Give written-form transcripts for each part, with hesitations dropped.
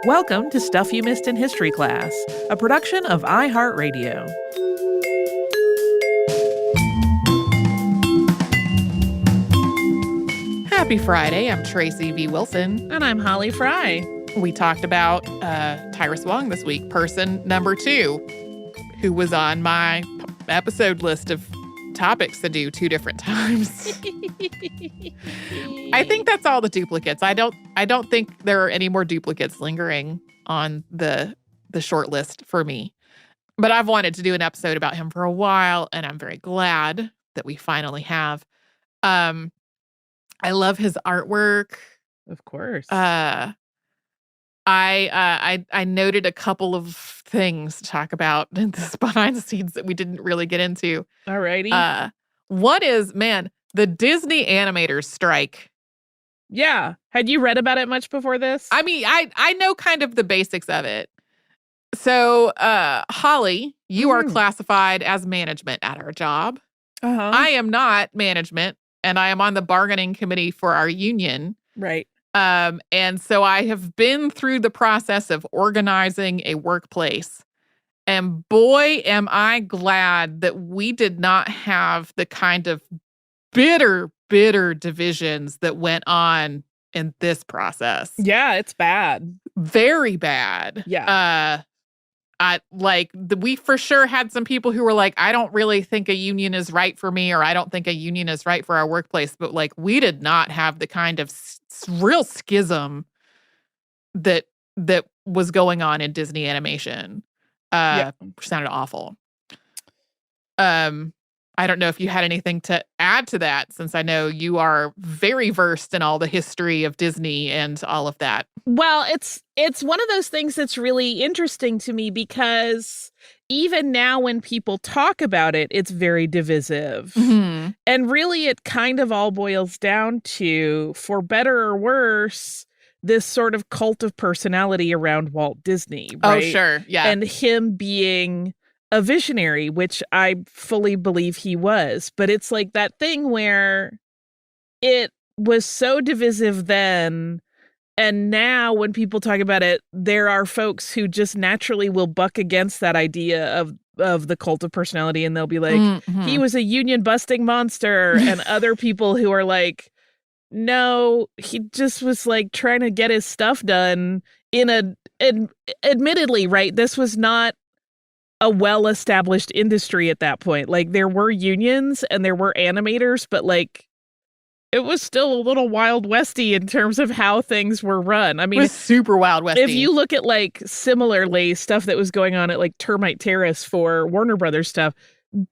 Welcome to Stuff You Missed in History Class, a production of iHeartRadio. Happy Friday, I'm Tracy V. Wilson. And I'm Holly Fry. We talked about Tyrus Wong this week, person number 2, who was on my episode list of topics to do 2 different times. I think that's all the duplicates. I don't think there are any more duplicates lingering on the short list for me. But I've wanted to do an episode about him for a while, and I'm very glad that we finally have. I love his artwork. Of course. I noted a couple of things to talk about in this behind the scenes that we didn't really get into. Alrighty. One is, man, the Disney animators strike. Yeah. Had you read about it much before this? I mean, I know kind of the basics of it. So, Holly, you are classified as management at our job. Uh-huh. I am not management, and I am on the bargaining committee for our union. Right. And so I have been through the process of organizing a workplace. And boy, am I glad that we did not have the kind of bitter divisions that went on in this process. Yeah, it's bad. Very bad. Yeah. We for sure had some people who were like, I don't really think a union is right for me, or I don't think a union is right for our workplace. But like, we did not have the kind of real schism that was going on in Disney animation. Which sounded awful. I don't know if you had anything to add to that, since I know you are very versed in all the history of Disney and all of that. Well, it's one of those things that's really interesting to me, because even now when people talk about it, it's very divisive. Mm-hmm. And really it kind of all boils down to, for better or worse, this sort of cult of personality around Walt Disney, right? Oh, sure. Yeah. And him being a visionary, which I fully believe he was. But it's like that thing where it was so divisive then, and now when people talk about it, there are folks who just naturally will buck against that idea of the cult of personality, and they'll be like, he was a union-busting monster, and other people who are like, no, he just was like trying to get his stuff done admittedly, right? This was not a well-established industry at that point. Like, there were unions and there were animators, but like, it was still a little Wild Westy in terms of how things were run. I mean, it was super Wild Westy. If you look at like similarly stuff that was going on at like Termite Terrace for Warner Brothers stuff,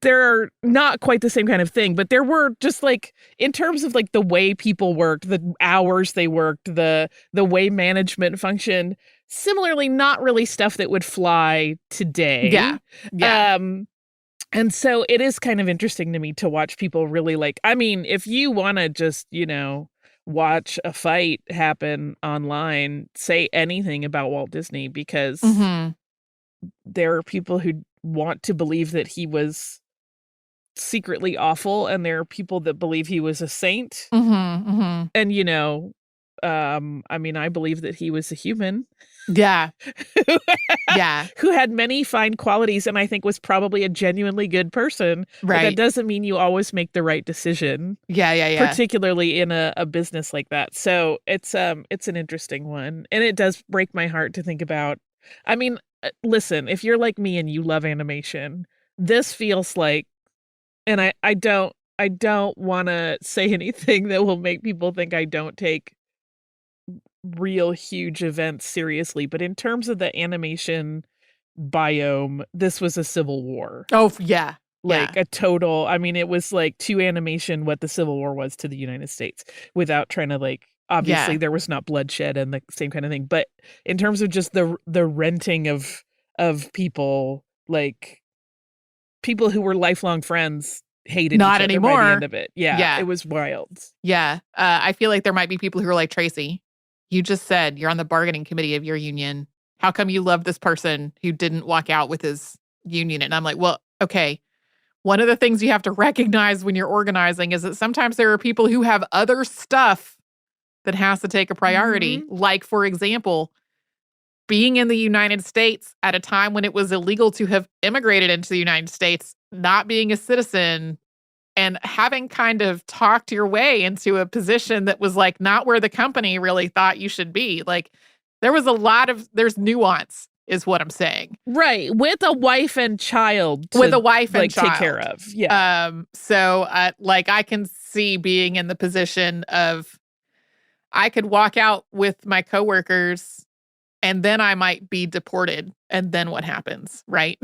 they're not quite the same kind of thing, but there were just like, in terms of like the way people worked, the hours they worked, the way management functioned, similarly not really stuff that would fly today. Yeah. And so it is kind of interesting to me to watch people really like, I mean, if you want to just, watch a fight happen online, say anything about Walt Disney, because there are people who want to believe that he was secretly awful, and there are people that believe he was a saint. And I mean, I believe that he was a human. Yeah. Yeah. Who had many fine qualities, and I think was probably a genuinely good person. Right. But that doesn't mean you always make the right decision. Yeah. Particularly in a business like that. So it's an interesting one. And it does break my heart to think about. I mean, listen, if you're like me and you love animation, this feels like, and I don't want to say anything that will make people think I don't take real huge events seriously, but in terms of the animation biome, this was a civil war. Oh, yeah. Like a total, I mean, it was like to animation what the Civil War was to the United States, without trying to like, obviously there was not bloodshed and the same kind of thing, but in terms of just the renting of people, like people who were lifelong friends hated not each other anymore by the end of it. Yeah. It was wild. Yeah. I feel like there might be people who are like, Tracy, you just said you're on the bargaining committee of your union. How come you love this person who didn't walk out with his union? And I'm like, well, okay. One of the things you have to recognize when you're organizing is that sometimes there are people who have other stuff that has to take a priority. Like, for example, being in the United States at a time when it was illegal to have immigrated into the United States, not being a citizen, and having kind of talked your way into a position that was like not where the company really thought you should be. Like there's nuance is what I'm saying. Right. With a wife and child to With a wife and like child. take care of. Yeah. So like I can see being in the position of I could walk out with my coworkers and then I might be deported. And then what happens, right?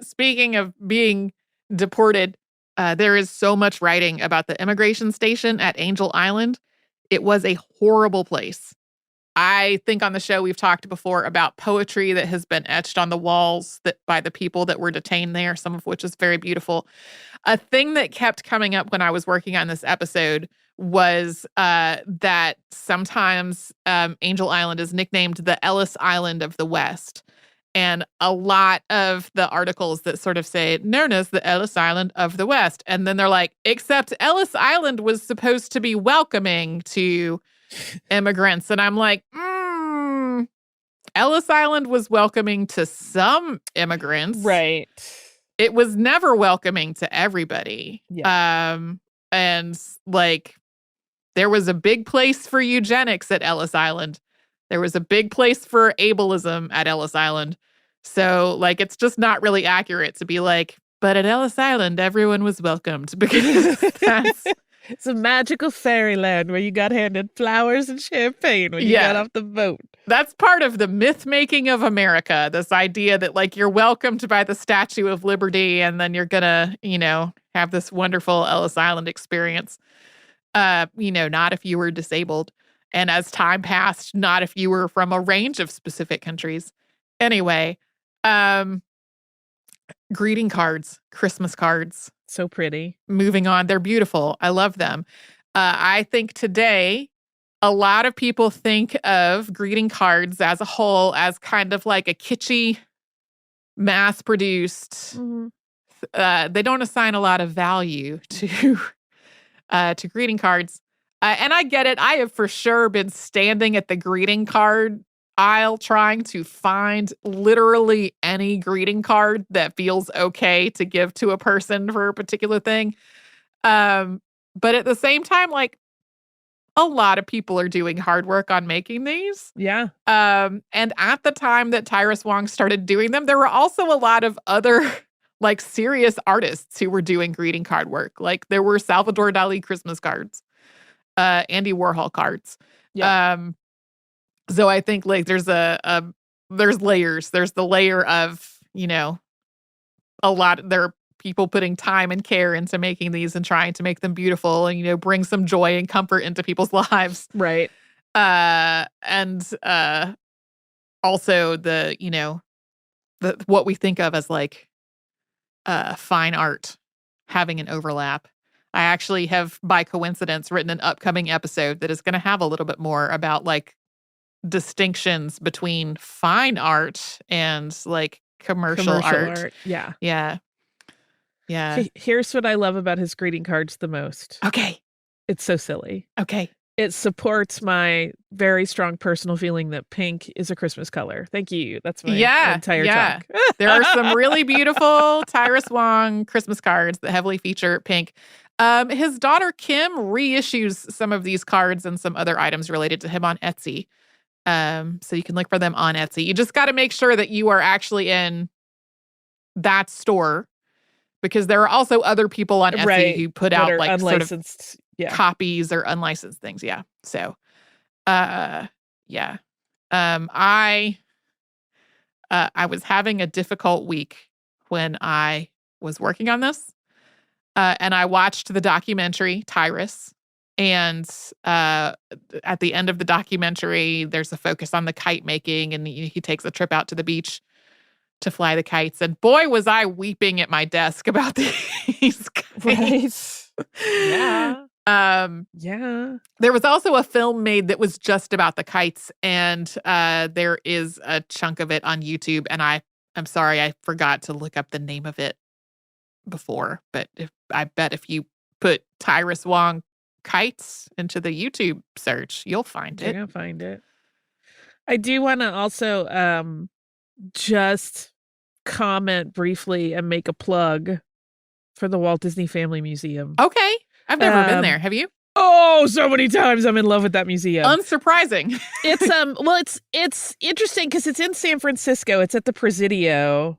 Speaking of being deported, there is so much writing about the immigration station at Angel Island. It was a horrible place. I think on the show we've talked before about poetry that has been etched on the walls that by the people that were detained there, some of which is very beautiful. A thing that kept coming up when I was working on this episode was that sometimes Angel Island is nicknamed the Ellis Island of the West. And a lot of the articles that sort of say, known as the Ellis Island of the West. And then they're like, except Ellis Island was supposed to be welcoming to immigrants. And I'm like, Ellis Island was welcoming to some immigrants. Right. It was never welcoming to everybody. Yeah. And like, there was a big place for eugenics at Ellis Island. There was a big place for ableism at Ellis Island. So, like, it's just not really accurate to be like, but at Ellis Island, everyone was welcomed because that's... It's a magical fairyland where you got handed flowers and champagne when you got off the boat. That's part of the myth-making of America, this idea that, like, you're welcomed by the Statue of Liberty and then you're gonna, have this wonderful Ellis Island experience. Not if you were disabled. And as time passed, not if you were from a range of specific countries. Anyway, greeting cards, Christmas cards. So pretty. Moving on. They're beautiful. I love them. I think today, a lot of people think of greeting cards as a whole as kind of like a kitschy, mass-produced. Mm-hmm. They don't assign a lot of value to greeting cards. And I get it. I have for sure been standing at the greeting card aisle trying to find literally any greeting card that feels okay to give to a person for a particular thing. But at the same time, like, a lot of people are doing hard work on making these. Yeah. And at the time that Tyrus Wong started doing them, there were also a lot of other like serious artists who were doing greeting card work. Like there were Salvador Dali Christmas cards, Andy Warhol cards. Yeah. So I think like there's there's layers. There's the layer of, there are people putting time and care into making these and trying to make them beautiful and, bring some joy and comfort into people's lives. Right. And also what we think of as like fine art having an overlap. I actually have, by coincidence, written an upcoming episode that is going to have a little bit more about like distinctions between fine art and like commercial art. Yeah. Yeah. Yeah. Here's what I love about his greeting cards the most. Okay. It's so silly. Okay. It supports my very strong personal feeling that pink is a Christmas color. Thank you. That's my entire talk. There are some really beautiful Tyrus Wong Christmas cards that heavily feature pink. His daughter Kim reissues some of these cards and some other items related to him on Etsy. So you can look for them on Etsy. You just got to make sure that you are actually in that store because there are also other people on Etsy who put out like unlicensed sort of copies or unlicensed things. Yeah. So, I was having a difficult week when I was working on this. And I watched the documentary Tyrus. And at the end of the documentary, there's a focus on the kite making, and he takes a trip out to the beach to fly the kites. And boy, was I weeping at my desk about these kites. Right. Yeah. There was also a film made that was just about the kites, and there is a chunk of it on YouTube. And I'm sorry, I forgot to look up the name of it before, but I bet if you put Tyrus Wong kites into the YouTube search, you'll find it. You're gonna find it. I do want to also just comment briefly and make a plug for the Walt Disney Family Museum. Okay. I've never been there. Have you? Oh, so many times I'm in love with that museum. Unsurprising. It's interesting because it's in San Francisco. It's at the Presidio.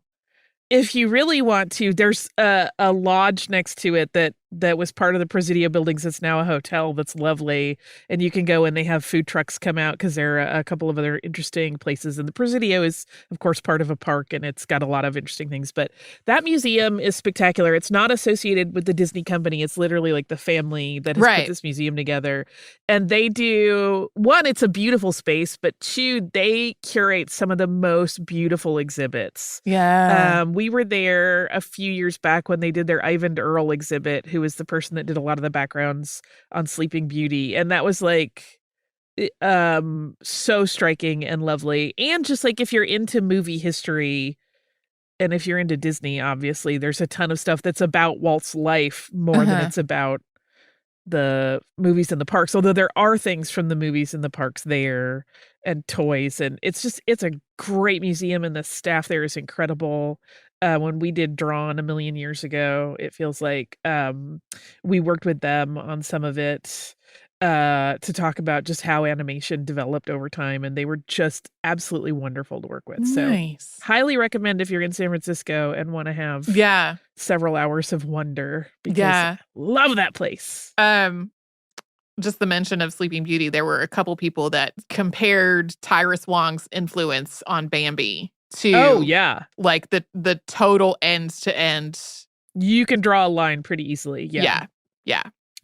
If you really want to, there's a lodge next to it that was part of the Presidio buildings. It's now a hotel that's lovely. And you can go and they have food trucks come out because there are a couple of other interesting places. And the Presidio is, of course, part of a park and it's got a lot of interesting things. But that museum is spectacular. It's not associated with the Disney company. It's literally like the family that has put this museum together. And they do, one, it's a beautiful space, but two, they curate some of the most beautiful exhibits. Yeah. We were there a few years back when they did their Ivan Earl exhibit, who was the person that did a lot of the backgrounds on Sleeping Beauty. And that was like so striking and lovely. And just like if you're into movie history and if you're into Disney, obviously, there's a ton of stuff that's about Walt's life more than it's about the movies in the parks, although there are things from the movies in the parks there and toys. And it's a great museum and the staff there is incredible. When we did Drawn a million years ago, it feels like we worked with them on some of it to talk about just how animation developed over time. And they were just absolutely wonderful to work with. Nice. So highly recommend if you're in San Francisco and want to have several hours of wonder because love that place. Just the mention of Sleeping Beauty, there were a couple people that compared Tyrus Wong's influence on Bambi to like the total end to end. You can draw a line pretty easily. Yeah.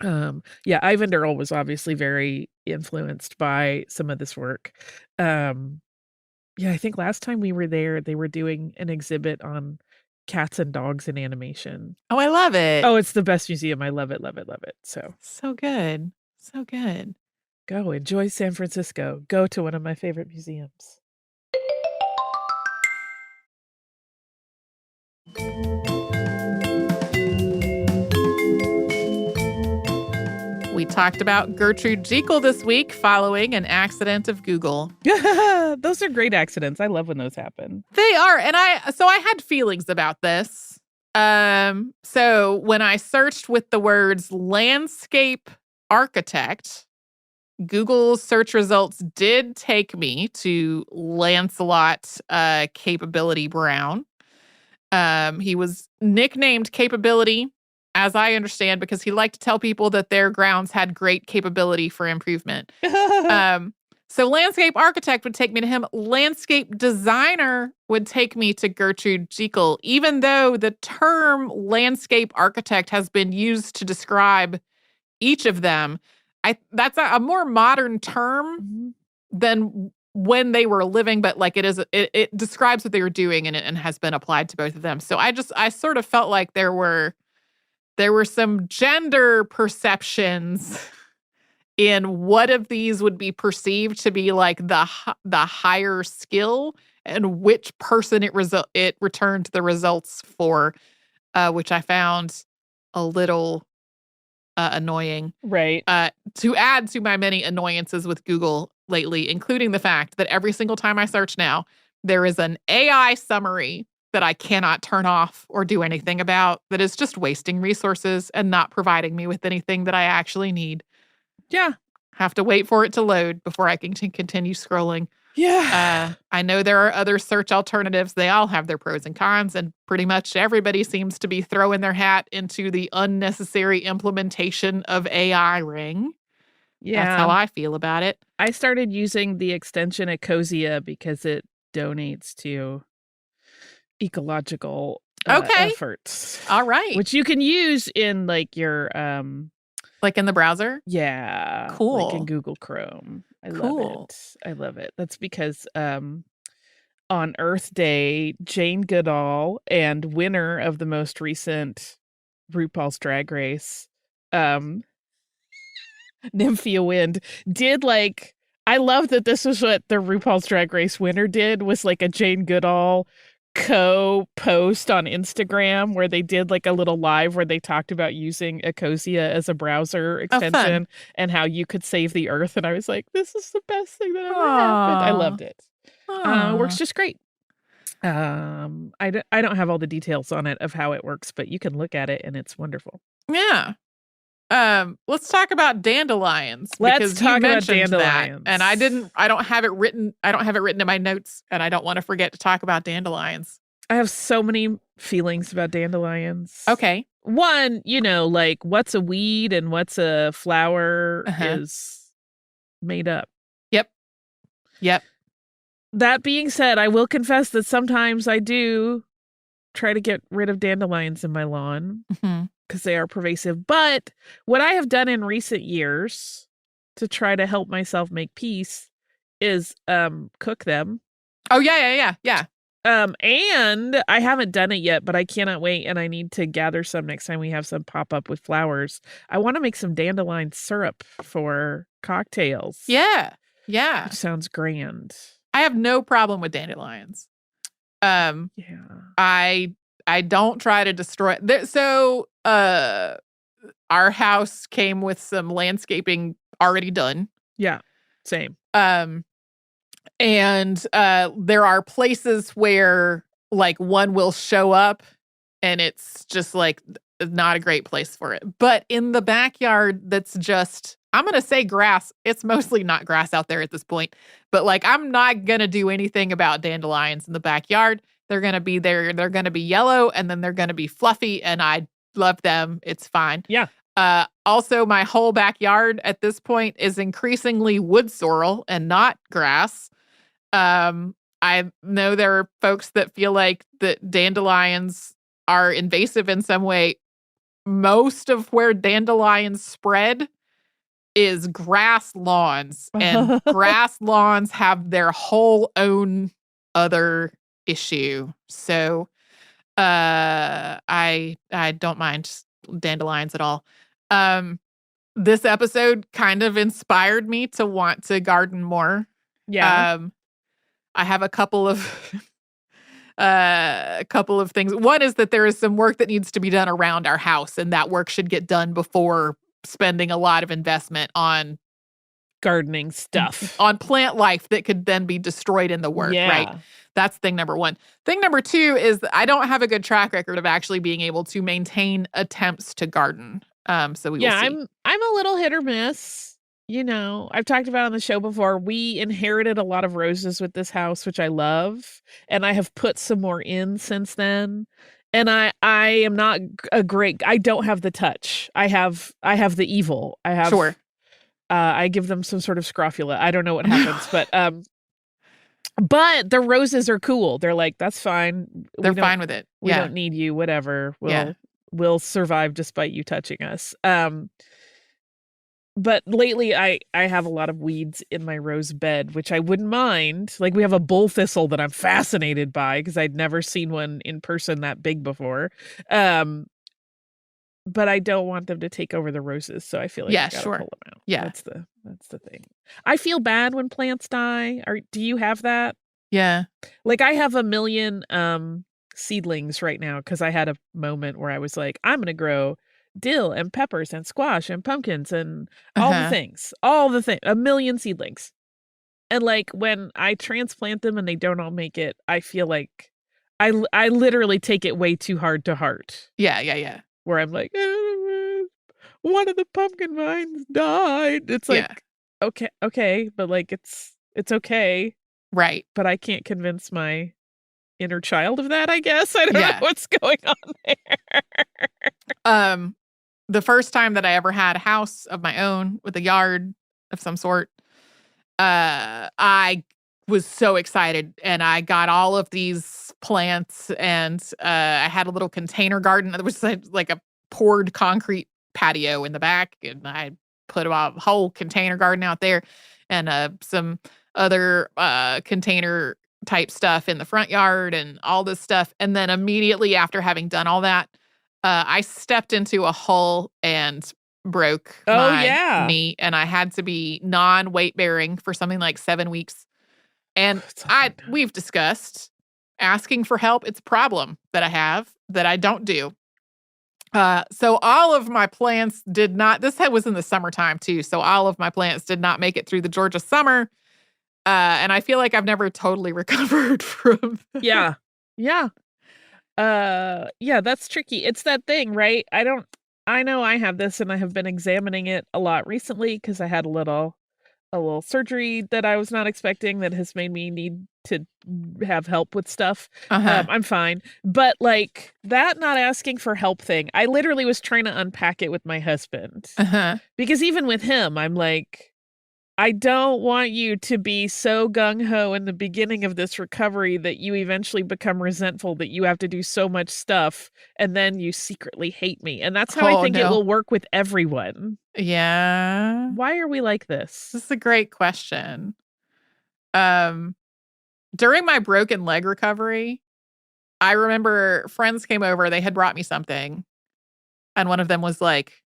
Ivan Earl was obviously very influenced by some of this work. I think last time we were there, they were doing an exhibit on cats and dogs in animation. Oh, I love it. Oh, it's the best museum. I love it, love it, love it. So good. So good. Go enjoy San Francisco. Go to one of my favorite museums. We talked about Gertrude Jekyll this week following an accident of Google. Those are great accidents. I love when those happen. They are. And I had feelings about this. So when I searched with the words landscape architect, Google's search results did take me to Lancelot Capability Brown. He was nicknamed Capability, as I understand, because he liked to tell people that their grounds had great capability for improvement. So landscape architect would take me to him. Landscape designer would take me to Gertrude Jekyll, even though the term landscape architect has been used to describe each of them. That's a more modern term than when they were living, but like it describes what they were doing and has been applied to both of them. So I sort of felt like there were some gender perceptions in what of these would be perceived to be like the higher skill and which person it returned the results for, which I found a little annoying. Right. To add to my many annoyances with Google lately, including the fact that every single time I search now, there is an AI summary that I cannot turn off or do anything about that is just wasting resources and not providing me with anything that I actually need. Yeah. Have to wait for it to load before I can continue scrolling. Yeah. I know there are other search alternatives. They all have their pros and cons, and pretty much everybody seems to be throwing their hat into the unnecessary implementation of AI ring. Yeah. That's how I feel about it. I started using the extension Ecosia because it donates to ecological efforts. All right. Which you can use in like your like in the browser? Yeah. Cool. Like in Google Chrome. I love it. That's because on Earth Day, Jane Goodall and winner of the most recent RuPaul's Drag Race, Nymphia Wind, did like, I love that this was what the RuPaul's Drag Race winner did, was like a Jane Goodall co-post on Instagram where they did like a little live where they talked about using Ecosia as a browser extension and how you could save the earth. And I was like, this is the best thing that ever happened. I loved it. It works just great. I don't have all the details on it of how it works, but you can look at it and it's wonderful. Yeah. Let's talk about dandelions. Let's talk about dandelions. That, and I don't have it written in my notes, and I don't want to forget to talk about dandelions. I have so many feelings about dandelions. Okay. One, like what's a weed and what's a flower is made up. Yep. That being said, I will confess that sometimes I do try to get rid of dandelions in my lawn because they are pervasive. But what I have done in recent years to try to help myself make peace is cook them. Oh, yeah. And I haven't done it yet, but I cannot wait, and I need to gather some next time we have some pop up with flowers. I want to make some dandelion syrup for cocktails. Yeah. Which sounds grand. I have no problem with dandelions. I don't try to destroy it. So our house came with some landscaping already done. Yeah, same. And there are places where like one will show up and it's just like not a great place for it. But in the backyard, that's just, I'm going to say grass. It's mostly not grass out there at this point, but like, I'm not going to do anything about dandelions in the backyard. They're going to be there. They're going to be yellow and then they're going to be fluffy and I love them. It's fine. Yeah. Also, my whole backyard at this point is increasingly wood sorrel and not grass. I know there are folks that feel like that dandelions are invasive in some way. Most of where dandelions spread is grass lawns, and grass lawns have their whole own other issue. So, I don't mind dandelions at all. This episode kind of inspired me to want to garden more. Yeah. I have a couple of things. One is that there is some work that needs to be done around our house, and that work should get done before spending a lot of investment on gardening stuff, on plant life that could then be destroyed in the work, right? That's thing number one. Thing number two is that I don't have a good track record of actually being able to maintain attempts to garden. So we will see. I'm a little hit or miss. I've talked about on the show before, we inherited a lot of roses with this house, which I love. And I have put some more in since then. And I am not I don't have the touch. I have the evil. Sure. I give them some sort of scrofula. I don't know what happens, but the roses are cool. They're like, that's fine. They're fine with it. We don't need you, whatever. We'll survive despite you touching us. But lately, I have a lot of weeds in my rose bed, which I wouldn't mind. Like, we have a bull thistle that I'm fascinated by because I'd never seen one in person that big before. But I don't want them to take over the roses, so I feel like I gotta pull them out. Yeah, that's the thing. I feel bad when plants die. Do you have that? Yeah. Like, I have a million seedlings right now because I had a moment where I was like, I'm gonna grow dill and peppers and squash and pumpkins and all the things, a million seedlings. And like when I transplant them and they don't all make it, I feel like I literally take it way too hard to heart. Yeah. Where I'm like, one of the pumpkin vines died. It's like, okay, but like it's okay. Right. But I can't convince my inner child of that, I guess. I don't know what's going on there. The first time that I ever had a house of my own with a yard of some sort, I was so excited and I got all of these plants and I had a little container garden. There was like a poured concrete patio in the back and I put a whole container garden out there and some other container type stuff in the front yard and all this stuff. And then immediately after having done all that, I stepped into a hole and broke my knee, and I had to be non-weight bearing for something like 7 weeks. And we've discussed asking for help. It's a problem that I have that I don't do. So all of my plants did not, this was in the summertime too. So all of my plants did not make it through the Georgia summer. And I feel like I've never totally recovered from that. Yeah. Yeah. Yeah, that's tricky. It's that thing, right? I know I have this and I have been examining it a lot recently because I had a little surgery that I was not expecting that has made me need to have help with stuff. Uh-huh. I'm fine. But like that not asking for help thing, I literally was trying to unpack it with my husband. Uh-huh. Because even with him, I'm like, I don't want you to be so gung-ho in the beginning of this recovery that you eventually become resentful that you have to do so much stuff and then you secretly hate me. And that's how I Oh, think it no. will work with everyone. Yeah. Why are we like this? This is a great question. During my broken leg recovery, I remember friends came over, they had brought me something, and one of them was like,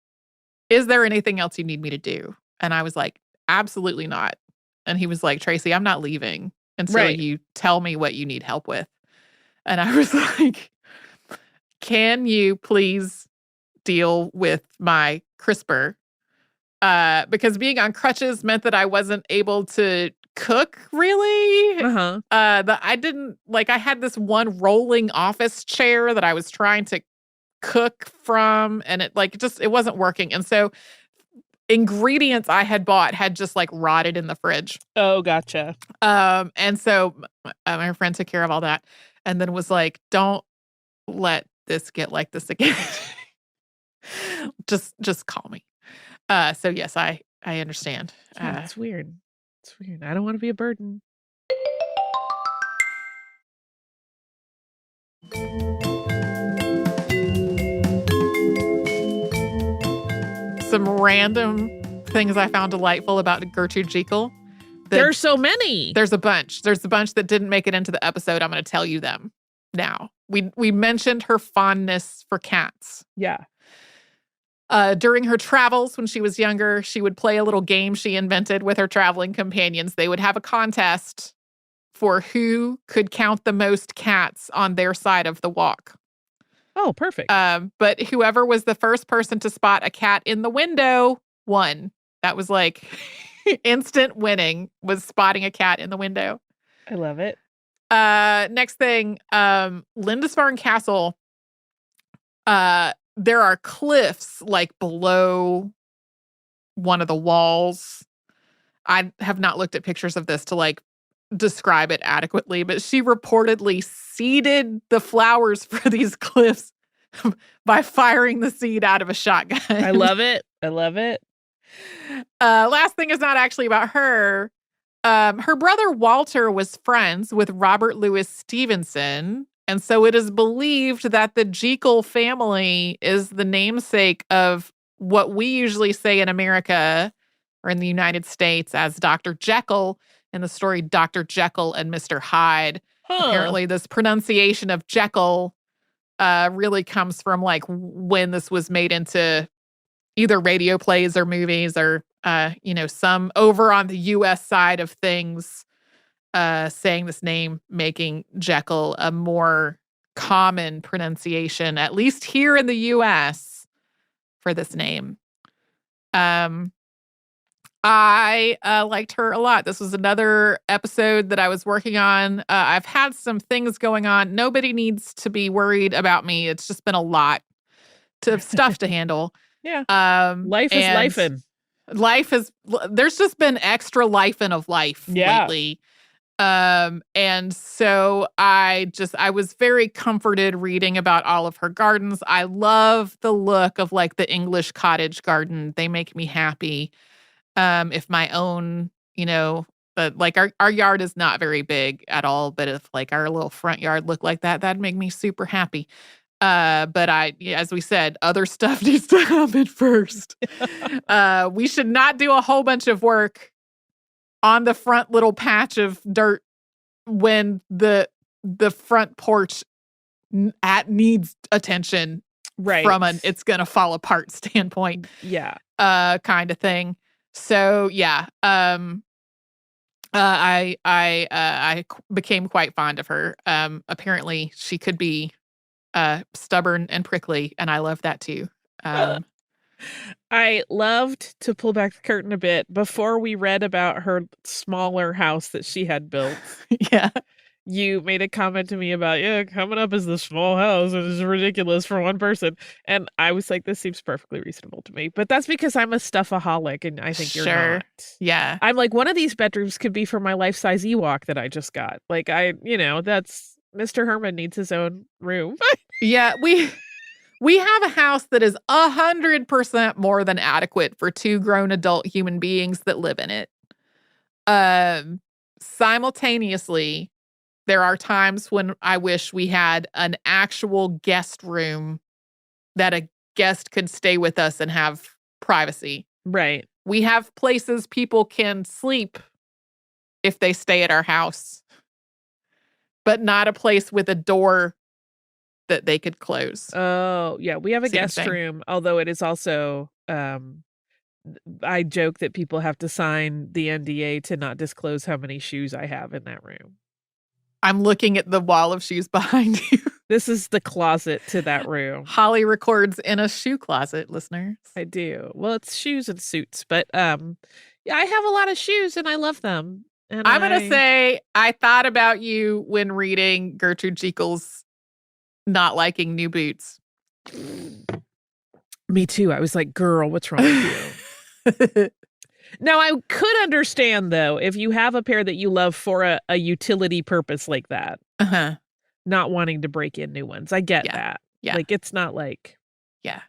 "Is there anything else you need me to do?" And I was like, "Absolutely not." And he was like, "Tracy, I'm not leaving until Right. you tell me what you need help with." And I was like, "Can you please deal with my CRISPR?" Because being on crutches meant that I wasn't able to cook really. Uh-huh. I had this one rolling office chair that I was trying to cook from, and it wasn't working. And so ingredients I had bought had just like rotted in the fridge. Oh, gotcha. And so my friend took care of all that and then was like, "Don't let this get like this again." Just call me. So yes, I understand. Yeah, it's weird. It's weird. I don't want to be a burden. Some random things I found delightful about Gertrude Jekyll. There are so many. There's a bunch. There's a bunch that didn't make it into the episode. I'm going to tell you them now. We mentioned her fondness for cats. Yeah. During her travels when she was younger, she would play a little game she invented with her traveling companions. They would have a contest for who could count the most cats on their side of the walk. Oh, perfect. But whoever was the first person to spot a cat in the window won. That was like instant winning, was spotting a cat in the window. I love it. Next thing, Lindisfarne Castle. There are cliffs like below one of the walls. I have not looked at pictures of this to like describe it adequately, but she reportedly seeded the flowers for these cliffs by firing the seed out of a shotgun. I love it. I love it. Last thing is not actually about her. Her brother Walter was friends with Robert Louis Stevenson, and so it is believed that the Jekyll family is the namesake of what we usually say in America or in the United States as Dr. Jekyll in the story Dr. Jekyll and Mr. Hyde. Apparently, this pronunciation of Jekyll really comes from like when this was made into either radio plays or movies or, some over on the U.S. side of things saying this name, making Jekyll a more common pronunciation, at least here in the U.S. for this name. I liked her a lot. This was another episode that I was working on. I've had some things going on. Nobody needs to be worried about me. It's just been a lot of stuff to handle. Yeah. Life is lifing. There's just been extra lifing of life lately. And so I was very comforted reading about all of her gardens. I love the look of like the English cottage garden. They make me happy. If my own, like our yard is not very big at all, but if like our little front yard looked like that, that'd make me super happy. But as we said, other stuff needs to happen first. We should not do a whole bunch of work on the front little patch of dirt when the front porch needs attention from an it's gonna fall apart standpoint. Yeah. Kind of thing. So yeah. I became quite fond of her. Apparently she could be stubborn and prickly, and I love that too. I loved, to pull back the curtain a bit, before we read about her smaller house that she had built. Yeah. You made a comment to me about, coming up is the small house and it's ridiculous for one person. And I was like, this seems perfectly reasonable to me. But that's because I'm a stuffaholic and I think you're not. Yeah. I'm like, one of these bedrooms could be for my life-size Ewok that I just got. Like, that's Mr. Herman needs his own room. Yeah, we have a house that is 100% more than adequate for 2 grown adult human beings that live in it. Simultaneously, there are times when I wish we had an actual guest room that a guest could stay with us and have privacy. Right. We have places people can sleep if they stay at our house, but not a place with a door that they could close. Oh, yeah. We have a Same guest thing. room, although it is also, I joke that people have to sign the NDA to not disclose how many shoes I have in that room. I'm looking at the wall of shoes behind you. This is the closet to that room. Holly records in a shoe closet, listeners. I do. Well, it's shoes and suits, but yeah, I have a lot of shoes and I love them. And I'm going to say I thought about you when reading Gertrude Jekyll's not liking new boots. Me too. I was like, girl, what's wrong with you? Now, I could understand, though, if you have a pair that you love for a utility purpose like that, not wanting to break in new ones. I get that. Yeah. Like, it's not like... Yeah.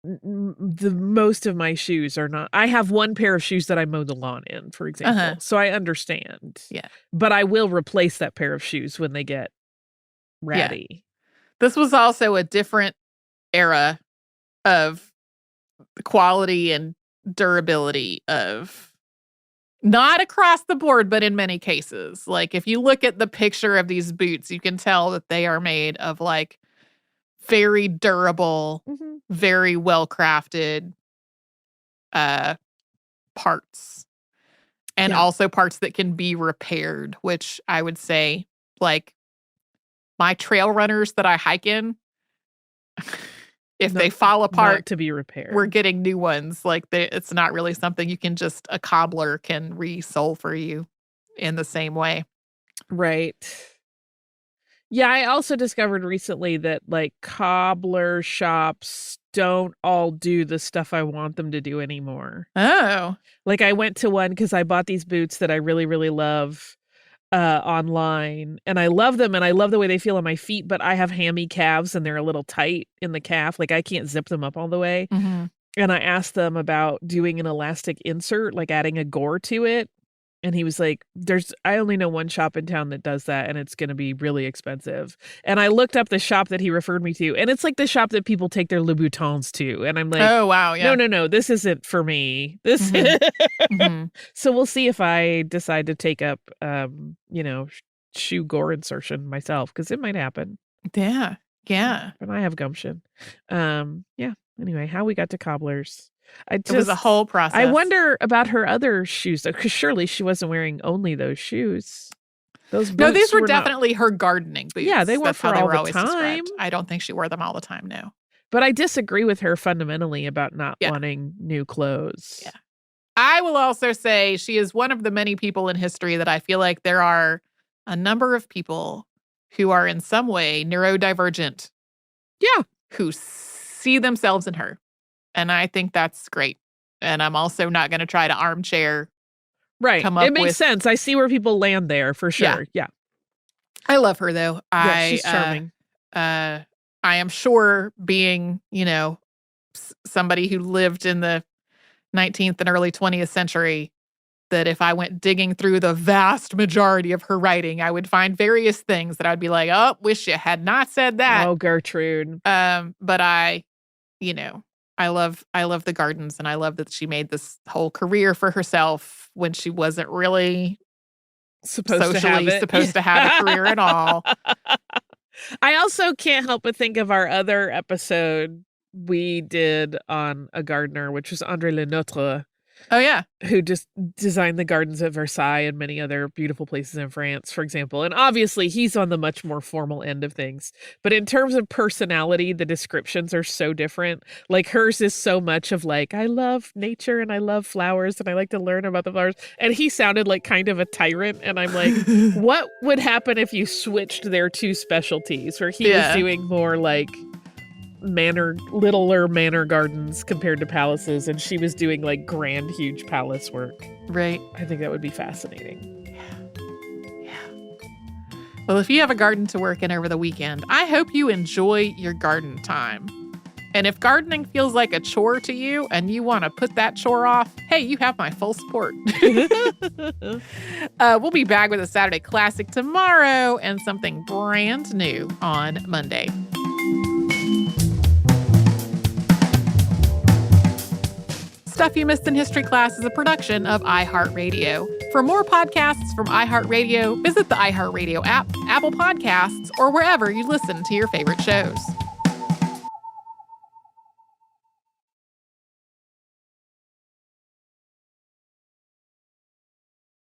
The most of my shoes are not... I have one pair of shoes that I mow the lawn in, for example. So I understand. Yeah. But I will replace that pair of shoes when they get ratty. Yeah. This was also a different era of quality and durability of, not across the board, but in many cases. Like, if you look at the picture of these boots, you can tell that they are made of like very durable, very well crafted parts, and also parts that can be repaired, which I would say, like, my trail runners that I hike in, if they fall apart, to be repaired, we're getting new ones. Like, it's not really something you can just, a cobbler can resole for you in the same way. Right. Yeah, I also discovered recently that, like, cobbler shops don't all do the stuff I want them to do anymore. Oh. Like, I went to one because I bought these boots that I really, really love online, and I love them, and I love the way they feel on my feet, but I have hammy calves, and they're a little tight in the calf. Like, I can't zip them up all the way. And I asked them about doing an elastic insert, like adding a gore to it. And he was like, I only know one shop in town that does that, and it's going to be really expensive. And I looked up the shop that he referred me to, and it's like the shop that people take their Louboutins to. And I'm like, oh, wow. Yeah. No, this isn't for me. This So we'll see if I decide to take up, shoe gore insertion myself, because it might happen. Yeah. Yeah. And I have gumption. Yeah. Anyway, how we got to cobblers. It was a whole process. I wonder about her other shoes, though, because surely she wasn't wearing only those shoes. Those boots. No, these were definitely her gardening boots. Yeah, they were for all the time. Described. I don't think she wore them all the time, no. But I disagree with her fundamentally about not wanting new clothes. Yeah. I will also say she is one of the many people in history that I feel like there are a number of people who are in some way neurodivergent. Yeah. Who see themselves in her. And I think that's great. And I'm also not going to try to armchair. Right. It makes sense. I see where people land there for sure. Yeah. I love her, though. She's charming. I am sure, being, somebody who lived in the 19th and early 20th century, that if I went digging through the vast majority of her writing, I would find various things that I'd be like, oh, wish you had not said that. Oh, Gertrude. But I love the gardens, and I love that she made this whole career for herself when she wasn't really supposed to have a career at all. I also can't help but think of our other episode we did on a gardener, which was André Le Nôtre. Oh, yeah. Who just designed the gardens at Versailles and many other beautiful places in France, for example. And obviously, he's on the much more formal end of things. But in terms of personality, the descriptions are so different. Like, hers is so much of like, I love nature and I love flowers and I like to learn about the flowers. And he sounded like kind of a tyrant. And I'm like, what would happen if you switched their two specialties, where he was doing more like littler manor gardens compared to palaces, and she was doing like grand, huge palace work. Right. I think that would be fascinating. Yeah. Well, if you have a garden to work in over the weekend, I hope you enjoy your garden time. And if gardening feels like a chore to you and you want to put that chore off, hey, you have my full support. We'll be back with a Saturday Classic tomorrow and something brand new on Monday. Stuff You Missed in History Class is a production of iHeartRadio. For more podcasts from iHeartRadio, visit the iHeartRadio app, Apple Podcasts, or wherever you listen to your favorite shows.